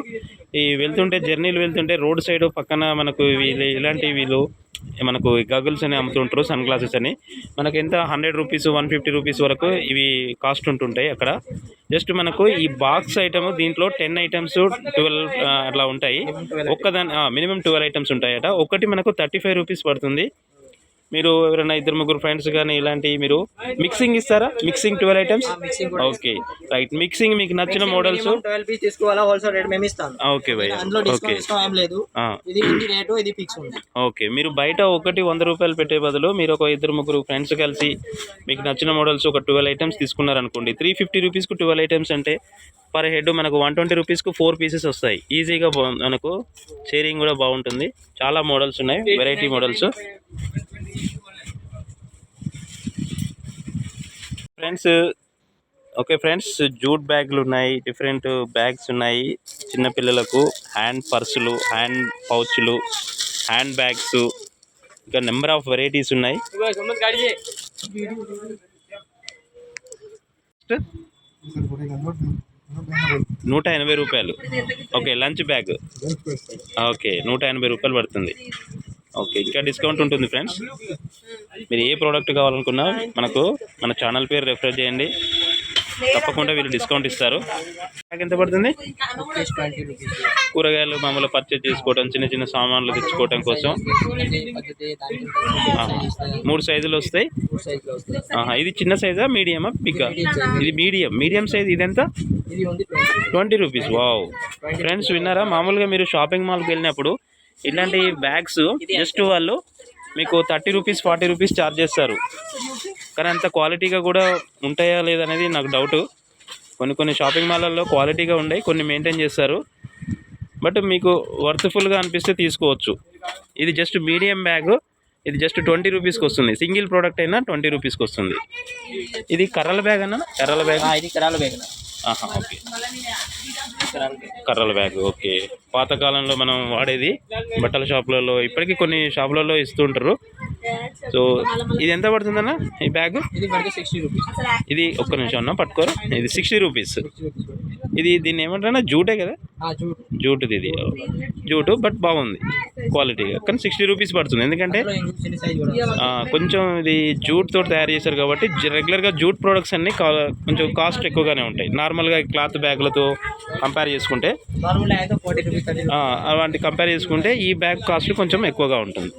S2: ఈ వెళ్తుంటే జర్నీలు వెళ్తుంటే రోడ్ సైడ్ పక్కన మనకు ఇలాంటి వీళ్ళు మనకు గగుల్స్ అని అమ్ముతుంటారు, సన్ గ్లాసెస్ అని. మనకు ఎంత 100 రూపీస్ 150 రూపీస్ వరకు ఇవి కాస్ట్ ఉంటుంటాయి అక్కడ. జస్ట్ మనకు ఈ బాక్స్ ఐటమ్ దీంట్లో 10 ఐటమ్స్ 12 అట్లా ఉంటాయి. ఒక్కదాని మినిమం 12 ఐటమ్స్ ఉంటాయట. ఒకటి మనకు 35 రూపీస్ పడుతుంది. మీరు ఎవరైనా 2-3 ఫ్రెండ్స్ కానీ ఇలాంటి మీరు మిక్సింగ్ ఇస్తారా? Mixing 12 items. Okay right. Mixing మీకు నచ్చిన మోడల్స్
S1: 12 పీస్ తీసుకోవాలా, హోల్సేల్ రేట్ మేము ఇస్తాం.
S2: ఓకే భయ్యా. ఓకే ఓకే మీరు బయట ఒకటి 100 రూపాయలు పెట్టే బదులు మీరు ఒక 2-3 ఫ్రెండ్స్ కలిసి మీకు నచ్చిన మోడల్స్ ఒక 12 ఐటమ్స్ తీసుకున్నారనుకోండి, 350 రూపీస్కు 12 ఐటమ్స్ అంటే పర్ హెడ్ మనకు 120 రూపీస్కు 4 పీసెస్ వస్తాయి. ఈజీగా మనకు షేరింగ్ కూడా బాగుంటుంది. చాలా మోడల్స్ ఉన్నాయి, variety models. Friends okay friends jute బ్యాగ్లు ఉన్నాయి, డిఫరెంట్ బ్యాగ్స్ ఉన్నాయి. చిన్నపిల్లలకు హ్యాండ్ పర్సులు, హ్యాండ్ పౌచ్లు, హ్యాండ్ బ్యాగ్స్, ఇంకా నెంబర్ ఆఫ్ వెరైటీస్ ఉన్నాయి. 180 రూపాయలు. Okay lunch bag. ఓకే 180 రూపాయలు పడుతుంది. ఓకే ఇంకా డిస్కౌంట్ ఉంటుంది ఫ్రెండ్స్. మీరు ఏ ప్రోడక్ట్ కావాలనుకున్నా మన ఛానల్ పేరు రెఫర్ చేయండి, తప్పకుండా వీళ్ళు డిస్కౌంట్ ఇస్తారు. బ్యాగ్ ఎంత పడుతుంది? కూరగాయలు మామూలు పర్చేజ్ చేసుకోవడం, చిన్న చిన్న సామాన్లు తెచ్చుకోవడం కోసం 3 సైజులు వస్తాయి. ఇది చిన్న సైజా, మీడియమా, బిగ్గా? ఇది మీడియం సైజ్. ఇది ఎంత? 20 రూపీస్. వావ్ ఫ్రెండ్స్ విన్నారా? మామూలుగా మీరు షాపింగ్ మాల్కి వెళ్ళినప్పుడు ఇలాంటి బ్యాగ్స్ జస్ట్ వాళ్ళు మీకు 30 రూపీస్ 40 రూపీస్ ఛార్జ్ చేస్తారు. కానీ అంత క్వాలిటీగా కూడా ఉంటాయా లేదనేది నాకు డౌట్. కొన్ని షాపింగ్ మాల్లలో క్వాలిటీగా ఉన్నాయి, కొన్ని మెయింటైన్ చేస్తారు. బట్ మీకు వర్త్ఫుల్గా అనిపిస్తే తీసుకోవచ్చు. ఇది జస్ట్ మీడియం బ్యాగ్. ఇది జస్ట్ 20 రూపీస్కి వస్తుంది. సింగిల్ ప్రోడక్ట్ అయినా 20 రూపీస్కి వస్తుంది. ఇది కర్రల బ్యాగ్ అన్న? కర్రల బ్యాగ్.
S1: ఇది కర్రల బ్యాగ్.
S2: ఓకే కర్రల బ్యాగ్. ఓకే పాతకాలంలో మనం వాడేది బట్టల షాపులలో, ఇప్పటికీ కొన్ని షాపులలో ఇస్తుంటారు. సో ఇది ఎంత పడుతుందన్న ఈ బ్యాగ్? ఇది ఒక్క నిమిషం అన్న పట్టుకోరు. ఇది 60 రూపీస్. ఇది దీన్ని ఏమంటారా? జూటే కదా? జూటుది. ఇది జూటు బట్ బాగుంది క్వాలిటీగా. కానీ 60 రూపీస్ పడుతుంది. ఎందుకంటే కొంచెం ఇది జూట్ తోటి తయారు చేశారు కాబట్టి రెగ్యులర్గా జూట్ ప్రోడక్ట్స్ అన్ని కొంచెం కాస్ట్ ఎక్కువగానే ఉంటాయి. నార్మల్గా క్లాత్ బ్యాగ్లతో కంపేర్ చేసుకుంటే, అలాంటి కంపేర్ చేసుకుంటే ఈ బ్యాగ్ కాస్ట్ కొంచెం ఎక్కువగా ఉంటుంది.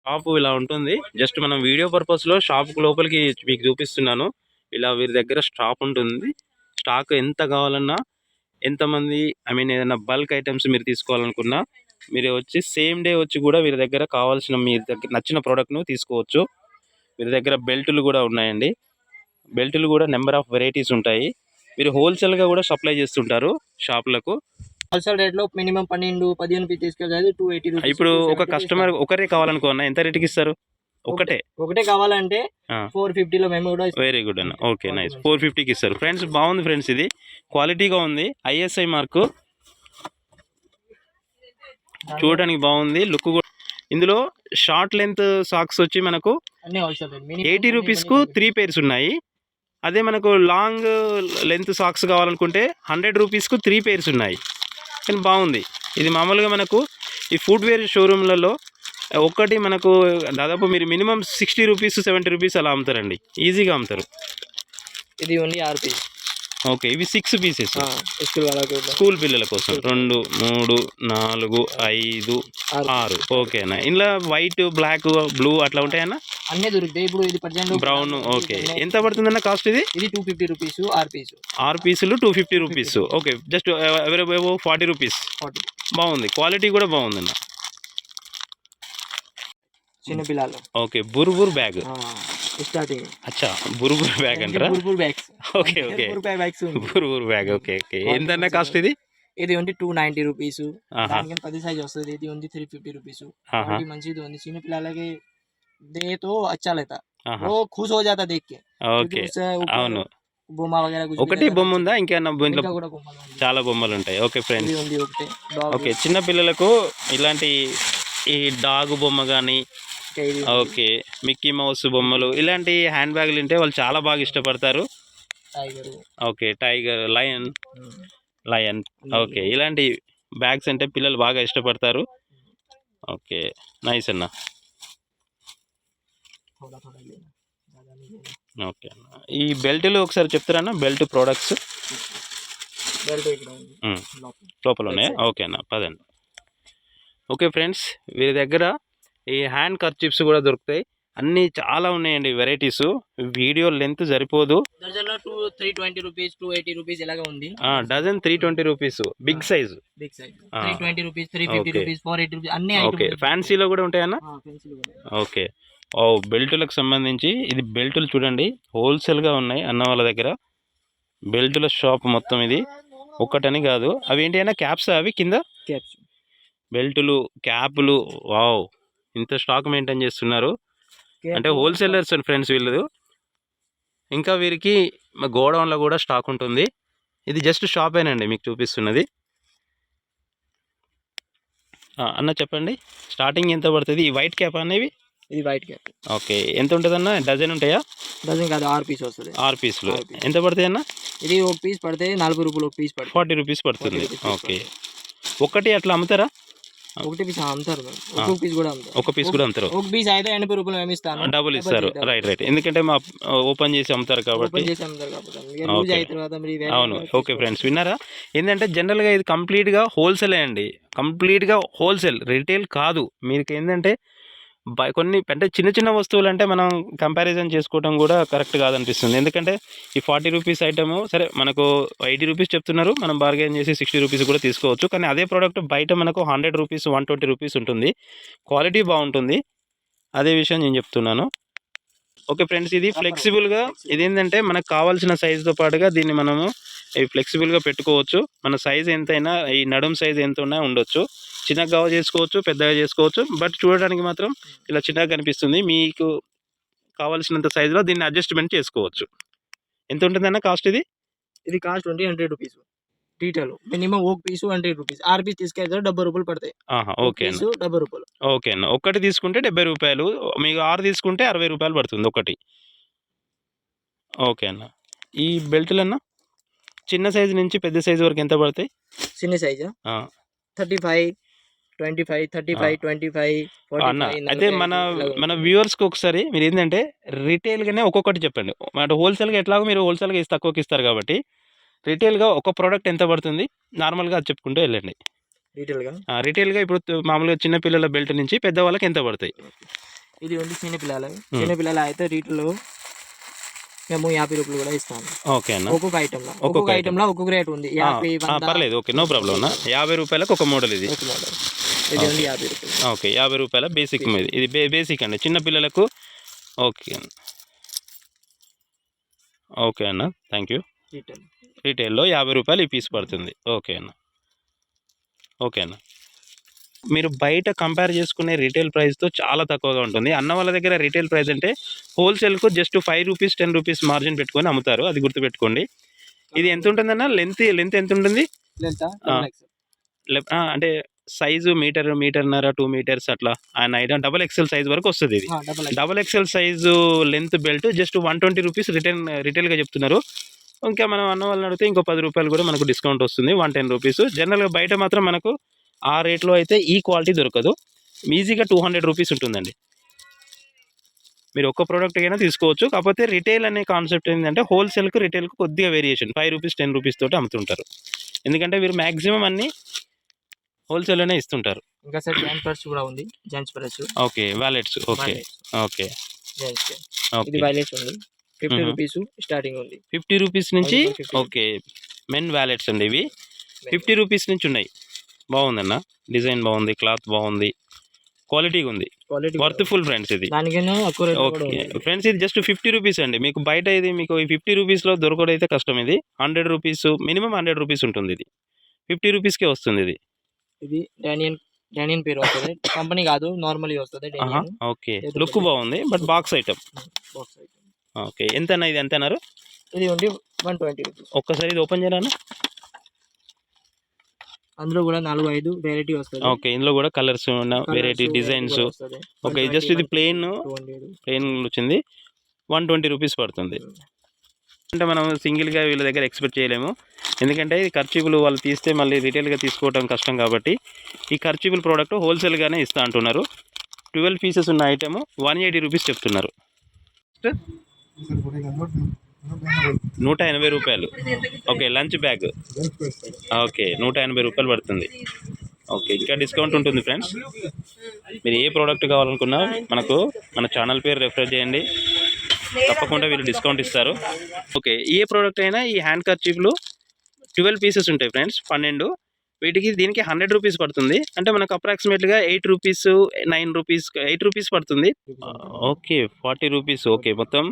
S2: షాపు ఇలా ఉంటుంది. జస్ట్ మనం వీడియో పర్పస్లో షాప్ లోపలికి మీకు చూపిస్తున్నాను. ఇలా వీరి దగ్గర స్టాక్ ఉంటుంది. స్టాక్ ఎంత కావాలన్నా, ఎంతమంది ఏదైనా బల్క్ ఐటమ్స్ మీరు తీసుకోవాలనుకున్నా మీరు వచ్చి సేమ్ డే వచ్చి కూడా వీరి దగ్గర కావాల్సిన మీ దగ్గర నచ్చిన ప్రోడక్ట్ను తీసుకోవచ్చు. వీరి దగ్గర బెల్టులు కూడా ఉన్నాయండి. బెల్టులు కూడా నెంబర్ ఆఫ్ వెరైటీస్ ఉంటాయి. మీరు హోల్సేల్గా కూడా సప్లై చేస్తుంటారు షాపులకు.
S1: హోల్సేల్ రేట్లో మినిమం 12-15 పీస్ తీసుకెళ్ళాలి. 280 రూపీస్.
S2: ఇప్పుడు ఒక కస్టమర్ ఒకరే కావాలనుకున్నా ఎంత రేటుకి ఇస్తారు?
S1: ఒకటే కావాలంటే 450లో మేము కూడా.
S2: వెరీ గుడ్ అన్న. Okay nice. 450కి ఇస్తారు. ఫ్రెండ్స్ బాగుంది ఫ్రెండ్స్. ఇది క్వాలిటీగా ఉంది. ISI మార్కు చూడడానికి బాగుంది, లుక్ కూడా. ఇందులో షార్ట్ లెంత్ సాక్స్ వచ్చి మనకు
S1: అన్ని హోల్సేల్
S2: 80 రూపీస్కు 3 పేర్స్ ఉన్నాయి. అదే మనకు లాంగ్ లెంత్ సాక్స్ కావాలనుకుంటే 100 రూపీస్కు 3 పేర్స్ ఉన్నాయి. కానీ బాగుంది. ఇది మామూలుగా మనకు ఈ ఫుట్వేర్ షోరూమ్లలో ఒక్కటి మనకు దాదాపు మీరు మినిమం 60 రూపీస్ 70 రూపీస్ అలా అమ్ముతారండి, ఈజీగా అమ్ముతారు.
S1: ఇది ఓన్లీ 6 పీస్.
S2: ఓకే, ఇవి 6 పీసెస్
S1: స్కూల్ వాళ్ళకి
S2: స్కూల్ పిల్లల కోసం. 2 3 4 5 6. ఓకేనా. ఇందులో వైట్ బ్లాక్ బ్లూ అట్లా ఉంటాయన్నా?
S1: అన్నీ దొరుకుతాయి. ఇప్పుడు ఇది ప్రజెంట్
S2: బ్రౌన్. ఓకే, ఎంత పడుతుందన్న కాస్ట్ ఇది?
S1: ఇది 250 రూపీస్ 6 పీస్.
S2: 6 పీసులు 250 rupees. Okay, just available 40 rupees. బాగుంది, క్వాలిటీ కూడా బాగుందన్న.
S1: చిన్నపిల్లలు.
S2: ఓకే, బుర్బుర్ బ్యాగ్
S1: స్టార్టింగ్.
S2: అచ్చా, బుర్బుర్ బ్యాగ్ అంటారా?
S1: బుర్బుర్ బ్యాగ్స్.
S2: ఓకే ఓకే, బుర్బుర్ బ్యాగ్. ఓకే ఓకే, ఎంతన్నా కాస్ట్ ఇది?
S1: ఇది ఉంది 290 రూపీస్. దానికి 10 సైజ్ వస్తుంది. ఇది ఉంది 350 రూపీస్. మంచిది ఉంది. చిన్న పిల్లలకి दे तो अच्छा लगता, वो खुश हो जाता देख के.
S2: ఓకే, అవును.
S1: బొమ్మ వగైరా
S2: ఒకటి బొమ్మ ఉందా? ఇంకేమన్నా చాలా బొమ్మలు ఉంటాయి. ఓకే ఫ్రెండ్స్, ఓకే, చిన్న పిల్లలకు ఇలాంటి ఈ డాగ్ బొమ్మ కానీ, ఓకే, మిక్కీ మౌస్ బొమ్మలు, ఇలాంటి హ్యాండ్ బ్యాగులు ఉంటే వాళ్ళు చాలా బాగా ఇష్టపడతారు. Okay, tiger, lion. ఓకే, ఇలాంటి బ్యాగ్స్ అంటే పిల్లలు బాగా ఇష్టపడతారు. ఓకే, నైస్ అన్న. ఓకే అన్న, ఈ బెల్ట్లు ఒకసారి చెప్తారన్న, బెల్ట్ ప్రోడక్ట్స్ లోపల ఉన్నాయా? ఓకే అన్న, పదండి. ఓకే ఫ్రెండ్స్, వీరి దగ్గర ఈ హ్యాండ్ కర్చిప్స్ కూడా దొరుకుతాయి. అన్నీ చాలా ఉన్నాయండి వెరైటీస్. వీడియో లెంత్ సరిపోదు.
S1: డజన్ 320 రూపీస్ 280 రూపీస్ ఇలాగా ఉంది.
S2: Dozen 320 rupees. Big size
S1: 320 rupees 350 rupees 480 rupees అన్ని.
S2: ఓకే, ఫ్యాన్సీలో కూడా ఉంటాయన్న? ఓకే. ఓ, బెల్టులకు సంబంధించి ఇది బెల్టులు చూడండి, హోల్సేల్గా ఉన్నాయి అన్న వాళ్ళ దగ్గర. బెల్టుల షాప్ మొత్తం ఇది, ఒక్కటని కాదు. అవి ఏంటి అన్న, క్యాప్స్? అవి కింద
S1: క్యాప్స్,
S2: బెల్టులు, క్యాపులు. వావ్, ఇంత స్టాక్ మెయింటైన్ చేస్తున్నారు అంటే హోల్సేలర్స్ ఫ్రెండ్స్ వీళ్ళు. ఇంకా వీరికి గోడౌన్లో కూడా స్టాక్ ఉంటుంది. ఇది జస్ట్ షాపేనండి మీకు చూపిస్తున్నది. అన్న చెప్పండి, స్టార్టింగ్ ఎంత పడుతుంది? ఈ వైట్ క్యాప్ అనేవి?
S1: ఇది వైట్ క్యాప్.
S2: ఓకే, ఎంత ఉంటుంది అన్న? డజన్ ఉంటాయా?
S1: డజన్ కాదు, 6 పీస్ వస్తుంది.
S2: 6 పీసులు ఎంత పడతాయి అన్న?
S1: ఇది ఒక పీస్ పడితే 40 రూపాయలు ఒక పీస్ పడుతుంది.
S2: 40 రూపీస్ పడుతుంది. ఓకే, ఒకటి అట్లా అమ్ముతారా?
S1: ఒకటి పీస్ అమ్ముతారు, ఒక పీస్ కూడా అమ్ముతారు.
S2: ఒక పీస్ కూడా అమ్ముతారు.
S1: ఒక పీస్ అయితే 80 రూపాయలు మేము ఇస్తాను,
S2: డబుల్ ఇస్తారు. రైట్, ఎందుకంటే మా ఓపెన్ చేసి అమ్ముతారు కాబట్టి. అవును. ఓకే ఫ్రెండ్స్, విన్నారా? ఏంటంటే జనరల్గా ఇది కంప్లీట్గా హోల్సేలే అండి, కంప్లీట్గా హోల్సేల్, రిటైల్ కాదు. మీకు ఏంటంటే కొన్ని అంటే చిన్న చిన్న వస్తువులు అంటే మనం కంపారిజన్ చేసుకోవడం కూడా కరెక్ట్ కాదనిపిస్తుంది. ఎందుకంటే ఈ 40 రూపీస్ ఐటము సరే మనకు 80 రూపీస్ చెప్తున్నారు, మనం బార్గెన్ చేసి 60 రూపీస్ కూడా తీసుకోవచ్చు. కానీ అదే ప్రోడక్ట్ బయట మనకు 100 రూపీస్ 120 రూపీస్ ఉంటుంది, క్వాలిటీ బాగుంటుంది. అదే విషయం నేను చెప్తున్నాను. ఓకే ఫ్రెండ్స్, ఇది ఫ్లెక్సిబుల్గా, ఇదేంటంటే మనకు కావాల్సిన సైజుతో పాటుగా దీన్ని మనము ఫ్లెక్సిబుల్గా పెట్టుకోవచ్చు. మన సైజ్ ఎంతైనా, ఈ నడుం సైజ్ ఎంత ఉన్నా ఉండొచ్చు. చిన్నగా చేసుకోవచ్చు, పెద్దగా చేసుకోవచ్చు. బట్ చూడడానికి మాత్రం ఇలా చిన్నగా కనిపిస్తుంది. మీకు కావాల్సినంత సైజులో దీన్ని అడ్జస్ట్మెంట్ చేసుకోవచ్చు. ఎంత ఉంటుందన్న కాస్ట్ ఇది?
S1: ఇది కాస్ట్ 100 రూపీస్ రీటైల్. మినిమం ఒక పీసు 100 రూపీస్. 6 పీస్ తీసుకెళ్తే 70 రూపాయలు పడతాయి.
S2: ఓకే అన్న,
S1: 70 రూపాయలు.
S2: ఓకే అన్న, ఒక్కటి తీసుకుంటే 70 రూపాయలు, మీకు 6 తీసుకుంటే 60 రూపాయలు పడుతుంది ఒకటి. ఓకే అన్న, ఈ బెల్ట్లు అన్న చిన్న సైజు నుంచి పెద్ద సైజు వరకు ఎంత పడతాయి?
S1: చిన్న సైజా 35 25 35 25
S2: అన్న. అయితే మన వ్యూవర్స్కి ఒకసారి మీరు ఏంటంటే రిటైల్గానే ఒక్కొక్కటి చెప్పండి. అంటే హోల్సేల్గా ఎట్లాగో మీరు హోల్సేల్గా తక్కువకి ఇస్తారు కాబట్టి రిటైల్గా ఒక ప్రోడక్ట్ ఎంత పడుతుంది నార్మల్గా అది చెప్పుకుంటూ వెళ్ళండి. రిటైల్గా ఇప్పుడు మామూలుగా చిన్న పిల్లల బెల్ట్ నుంచి పెద్దవాళ్ళకి ఎంత పడతాయి?
S1: ఇది ఉంది చిన్నపిల్లల అయితే రీటైల్ మేము 50 రూపాయలు కూడా ఇస్తాను.
S2: ఓకే అన్న,
S1: ఒక్కొక్క ఐటెంలో ఒక్కొక్క రేట్ ఉంది.
S2: పర్లేదు, ఓకే, నో ప్రాబ్లం అన్న. 50 రూపాయలకు ఒక మోడల్ ఇది.
S1: ఇది ఉంది 50 రూపాయలు.
S2: ఓకే, 50 రూపాయల బేసిక్ మీద. ఇది బేసిక్ అండి చిన్న పిల్లలకు. ఓకే అన్న, ఓకే అన్న, థ్యాంక్ యూ. రీటైల్లో 50 రూపాయలు ఈ పీస్ పడుతుంది. ఓకే అన్న, ఓకే అన్న. మీరు బయట కంపేర్ చేసుకునే రీటైల్ ప్రైస్తో చాలా తక్కువగా ఉంటుంది. అన్న వాళ్ళ దగ్గర రీటైల్ ప్రైస్ అంటే హోల్సేల్కు జస్ట్ 5 రూపీస్ 10 రూపీస్ మార్జిన్ పెట్టుకొని అమ్ముతారు, అది గుర్తుపెట్టుకోండి. ఇది ఎంత ఉంటుందన్న? లెంత్ ఎంత ఉంటుంది? అంటే సైజు మీటర్న్నర 2 మీటర్స్ అట్లా and item double XL size వరకు వస్తుంది ఇది. Double XL size length belt just 120 rupees రిటైల్గా చెప్తున్నారు. ఇంకా మనం అన్న వాళ్ళని అడిగితే ఇంకో 10 రూపాయలు కూడా మనకు డిస్కౌంట్ వస్తుంది, 110 రూపీస్. జనరల్గా బయట మాత్రం మనకు ఆ రేట్లో అయితే ఈ క్వాలిటీ దొరకదు. ఈజీగా 200 రూపీస్ ఉంటుందండి. మీరు ఒక్క ప్రోడక్ట్ అయినా తీసుకోవచ్చు. కాకపోతే రిటైల్ అనే కాన్సెప్ట్ ఏంటంటే హోల్సేల్కు రిటైల్కు కొద్దిగా వేరియేషన్ 5 రూపీస్ 10 రూపీస్ తోటి అమ్ముతుంటారు. ఎందుకంటే వీరు మ్యాక్సిమం అన్ని హోల్సేల్లోనే ఇస్తుంటారు.
S1: ఇంకా సార్ జెంట్స్ పర్స్ కూడా ఉంది, gents purse.
S2: Okay, wallets. Okay okay
S1: gents
S2: okay.
S1: ఇది వైలెట్స్ ఉంది, 50 రూపీస్ స్టార్టింగ్ ఉంది.
S2: 50 రూపీస్ నుంచి. ఓకే, మెన్ వ్యాలెట్స్ అండి ఇవి. 50 రూపీస్ నుంచి ఉన్నాయి. బాగుందన్న, డిజైన్ బాగుంది, క్లాత్ బాగుంది, క్వాలిటీగా ఉంది, వర్త్ఫుల్ ఫ్రెండ్స్ ఇది. ఓకే ఫ్రెండ్స్, ఇది జస్ట్ 50 రూపీస్ అండి. మీకు బయట ఇది మీకు ఈ 50 రూపీస్లో దొరకడం అయితే కష్టం. ఇది 100 రూపీస్, మినిమం 100 రూపీస్ ఉంటుంది. ఇది 50 రూపీస్కే వస్తుంది. ఇది
S1: డానియన్ పేరు వస్తుంది, కంపెనీ కాదు, నార్మల్గా వస్తుంది.
S2: ఓకే, లుక్ బాగుంది, బట్ బాక్స్ ఐటమ్. ఓకే, ఎంత అన్న ఇది? ఎంత అన్నారు?
S1: ఇది ఉంది 120 రూపీస్.
S2: ఒక్కసారి ఇది ఓపెన్ చేయరా?
S1: అందులో కూడా 4-5 వెరైటీ వస్తుంది.
S2: ఓకే, ఇందులో కూడా కలర్స్ ఉన్న వెరైటీ డిజైన్స్. ఓకే, జస్ట్ ఇది ప్లెయిన్ వచ్చింది, 120 రూపీస్ పడుతుంది. అంటే మనం సింగిల్గా వీళ్ళ దగ్గర ఎక్స్పెక్ట్ చేయలేము. ఎందుకంటే ఈ ఖర్చీపులు వాళ్ళు తీస్తే మళ్ళీ రిటైల్గా తీసుకోవడం కష్టం. కాబట్టి ఈ ఖర్చీపుల్ ప్రోడక్ట్ హోల్సేల్గానే ఇస్తా అంటున్నారు. 12 పీసెస్ ఉన్న ఐటమ్ 180 రూపీస్ చెప్తున్నారు. 180 రూపాయలు. Okay, lunch bag. ఓకే, 180 రూపాయలు పడుతుంది. ఓకే, ఇంకా డిస్కౌంట్ ఉంటుంది ఫ్రెండ్స్. మీరు ఏ ప్రోడక్ట్ కావాలనుకున్నా మన ఛానల్ పేరు రెఫర్ చేయండి, తప్పకుండా వీళ్ళు డిస్కౌంట్ ఇస్తారు. ఓకే, ఏ ప్రోడక్ట్ అయినా ఈ హ్యాండ్ కర్చీఫ్లు 12 పీసెస్ ఉంటాయి ఫ్రెండ్స్, 12. వీటికి దీనికి 100 రూపీస్ పడుతుంది. అంటే మనకు అప్రాక్సిమేట్గా 8 రూపీస్ 9 రూపీస్ 8 రూపీస్ పడుతుంది. Okay, 40 rupees. ఓకే మొత్తం.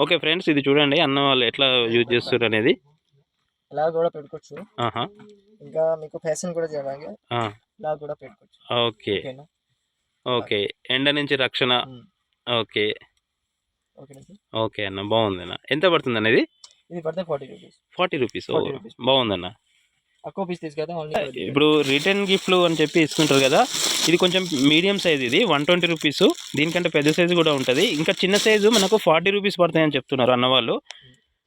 S2: ఓకే ఫ్రెండ్స్, ఇది చూడండి అన్న వాళ్ళు ఎట్లా యూజ్ చేస్తారు అనేది.
S1: ఇలా కూడా పెట్టుకోవచ్చు. ఇంకా మీకు ఫ్యాషన్ కూడా చేయాలి, ఇలా కూడా పెట్టుకోవచ్చు. ఓకే ఓకే, ఎండ నుంచి రక్షణ. ఓకే ఓకే అన్న, బాగుంది అన్న. ఎంత పడుతుంది అన్న ఇది? ఇది పడితే 40 రూపీస్. బాగుందన్న. ఇప్పుడు రిటర్న్ గిఫ్ట్లు అని చెప్పి ఇస్తుంటారు కదా, ఇది కొంచెం మీడియం సైజ్. ఇది 120 రూపీస్. దీనికంటే పెద్ద సైజు కూడా ఉంటుంది. ఇంకా చిన్న సైజు మనకు 40 రూపీస్ పడుతాయని చెప్తున్నారు అన్నవాళ్ళు.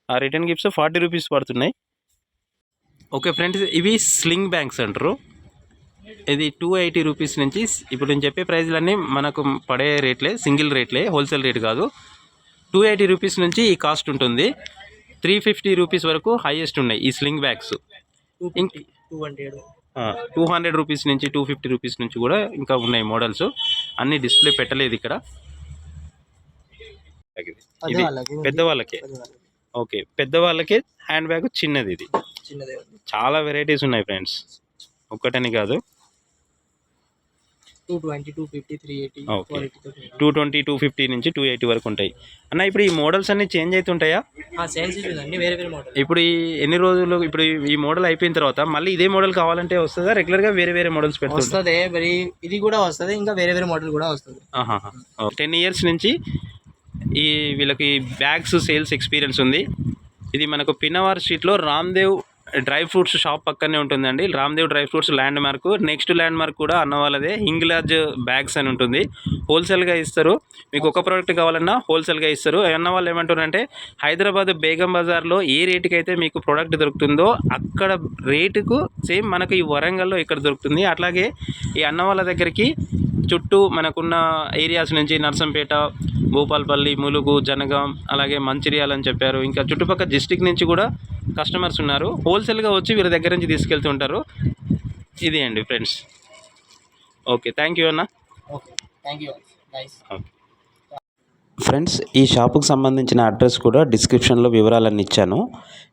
S1: ఆ రిటర్న్ గిఫ్ట్స్ 40 రూపీస్ పడుతున్నాయి. ఓకే ఫ్రెండ్స్, ఇవి స్లింగ్ బ్యాంక్స్ అంటారు. ఇది 280 రూపీస్ నుంచి. ఇప్పుడు నేను చెప్పే ప్రైజ్లన్నీ మనకు పడే రేట్లే, సింగిల్ రేట్లే, హోల్సేల్ రేట్ కాదు. 280 రూపీస్ నుంచి ఈ కాస్ట్ ఉంటుంది. 350 రూపీస్ వరకు హైయెస్ట్ ఉన్నాయి ఈ స్లింగ్ బ్యాగ్స్. 200 రూపీస్ నుంచి 250 రూపీస్ నుంచి కూడా ఇంకా ఉన్నాయి మోడల్స్. అన్ని డిస్ప్లే పెట్టలేదు ఇక్కడ. ఇది పెద్దవాళ్ళకే. ఓకే, పెద్దవాళ్ళకే హ్యాండ్ బ్యాగ్ చిన్నది. ఇది చాలా వెరైటీస్ ఉన్నాయి ఫ్రెండ్స్, ఒక్కటని కాదు. 220, 250, 380.
S2: ఓకే, 220, 250 నుంచి 280 వరకు ఉంటాయి అన్న. ఇప్పుడు ఈ మోడల్స్ అన్ని చేంజ్ అవుతుంటాయా? ఇప్పుడు ఈ ఎన్ని రోజులు, ఇప్పుడు ఈ మోడల్ అయిపోయిన తర్వాత మళ్ళీ ఇదే మోడల్ కావాలంటే వస్తుందా? రెగ్యులర్గా వేరే మోడల్స్
S1: వస్తుంది. మరి ఇది కూడా వస్తుంది, ఇంకా వేరే మోడల్ కూడా వస్తుంది.
S2: 10 ఇయర్స్ నుంచి ఈ వీళ్ళకి బ్యాగ్స్ సేల్స్ ఎక్స్పీరియన్స్ ఉంది. ఇది మనకు పిన్నవార్ స్ట్రీట్లో రామ్దేవ్ డ్రై ఫ్రూట్స్ షాప్ పక్కనే ఉంటుందండి. Ramdev dry fruits land mark. Next land mark కూడా అన్న వాళ్ళదే, హింగ్లాజ్ బ్యాగ్స్ అని ఉంటుంది. హోల్సేల్గా ఇస్తారు. మీకు ఒక ప్రోడక్ట్ కావాలన్నా హోల్సేల్గా ఇస్తారు. అన్న వాళ్ళు ఏమంటారంటే హైదరాబాద్ బేగం బజార్లో ఏ రేటుకి అయితే మీకు ప్రోడక్ట్ దొరుకుతుందో అక్కడ రేటుకు సేమ్ మనకు ఈ వరంగల్లో ఇక్కడ దొరుకుతుంది. అట్లాగే ఈ అన్న వాళ్ళ దగ్గరికి చుట్టూ మనకున్న ఏరియాస్ నుంచి నర్సంపేట, భూపాల్పల్లి, ములుగు, జనగాం, అలాగే మంచిర్యాల అని చెప్పారు. ఇంకా చుట్టుపక్కల డిస్టిక్ నుంచి కూడా కస్టమర్స్ ఉన్నారు. హోల్సేల్గా వచ్చి వీరి దగ్గర నుంచి తీసుకెళ్తుంటారు. ఇది అండి ఫ్రెండ్స్. ఓకే, థ్యాంక్ యూ అన్న. ఫ్రెండ్స్, ఈ షాపుకు సంబంధించిన అడ్రస్ కూడా డిస్క్రిప్షన్లో వివరాలన్నీ ఇచ్చాను.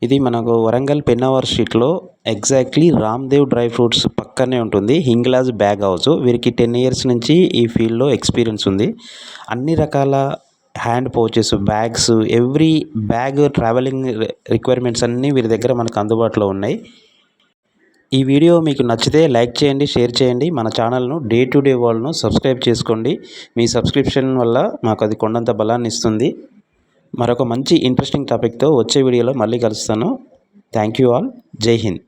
S2: ఇది మనకు వరంగల్ పెన్నవార్ స్ట్రీట్లో ఎగ్జాక్ట్లీ రామ్దేవ్ డ్రై ఫ్రూట్స్ పక్కనే ఉంటుంది హింగ్లాజ్ బ్యాగ్ హౌస్. వీరికి 10 ఇయర్స్ నుంచి ఈ ఫీల్డ్లో ఎక్స్పీరియన్స్ ఉంది. అన్ని రకాల hand pouches, bags, every bag travelling requirements అన్నీ వీరి దగ్గర మనకు అందుబాటులో ఉన్నాయి. ఈ వీడియో మీకు నచ్చితే లైక్ చేయండి, షేర్ చేయండి. మన ఛానల్ను డే టు డే వరల్డ్ను సబ్స్క్రైబ్ చేసుకోండి. మీ సబ్స్క్రిప్షన్ వల్ల మాకు అది కొండంత బలాన్ని ఇస్తుంది. మరొక మంచి ఇంట్రెస్టింగ్ టాపిక్తో వచ్చే వీడియోలో మళ్ళీ కలుస్తాను. Thank you all. జై హింద్.